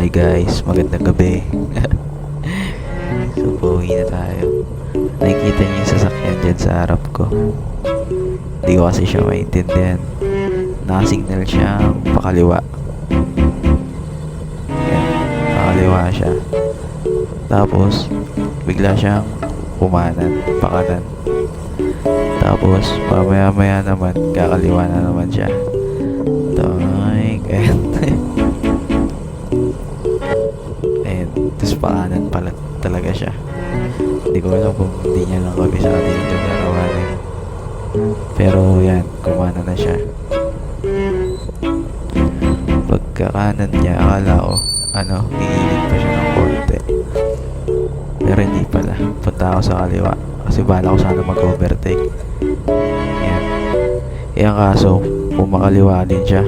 Hi guys, magandang gabi. So, pauwi na tayo. Nakikita niyo yung sasakyan dyan sa harap ko. Hindi ko kasi siya maintindihan. Nakasignal siyang pakaliwa. Yan, pakaliwa siya. Tapos, bigla siyang pumanan, pakanan. Tapos, mamaya-maya naman, kakaliwa na naman siya. Kaya tapos pakanan pala talaga siya. Hindi ko alam kung hindi niya lang kami sa atin yung narawanin. Pero yan, kumana na siya. Pagkakanan niya, akala ko iinit pa siya ng konti. Pero hindi pala. Punta ako sa kaliwa kasi bala ko sana mag-overtake. Yan. Yan kaso, pumakaliwa din siya.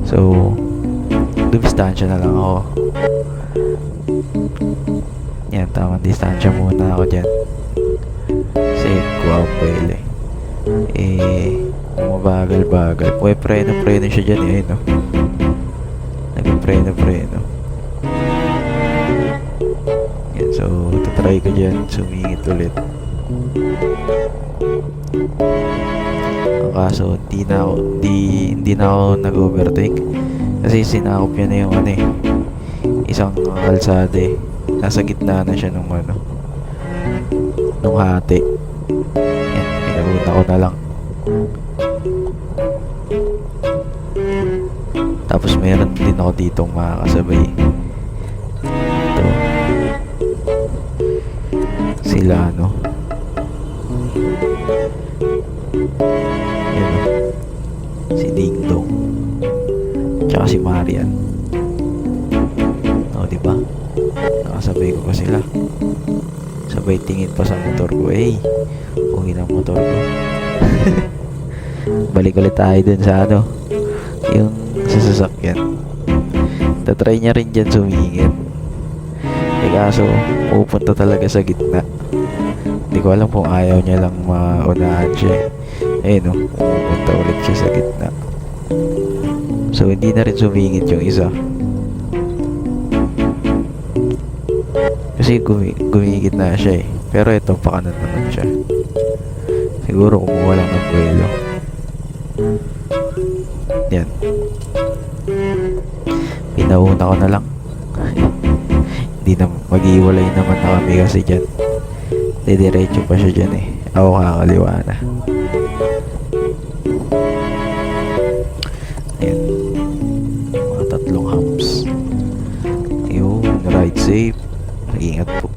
So, dumistansya na lang ako. Yan, tamang distansya muna ako dyan. Kasi, kuwapwele. Mabagal-bagal. Preno siya dyan no? Nag-preno. Yan, so, tatry ko dyan. Sumingit ulit. Ang kaso, hindi na ako nag-overtake. Kasi sinakop niya na yung isang kalsada nasa gitna na siya nung hati. Yan, pinauna ko na lang. Tapos meron din ako ditong makakasabay. Ito. Sila yan si Ding Dong. Tsaka si Marian. Diba? Nakasabay ko pa sila. Sabay tingin pa sa motor ko. Uwi ng motor ko. Balik ulit tayo dun sa yung sa sasakyan. Tatry niya rin dyan sumingit. Kaso pupunta talaga sa gitna. Hindi ko alam kung ayaw niya lang maunahan siya. Pupunta ulit siya sa gitna. So hindi na rin sumingit yung isa. Kasi gumigit na siya Pero ito pakanan naman siya. Siguro kumuha lang ng buwelo. Yan. Pinauna ko na lang. Hindi na mag-iwalay naman na kami kasi dyan. Didiretso pa siya dyan Ako kakaliwa na. Ayan. Mga 3 humps. Ride safe. Ingat po.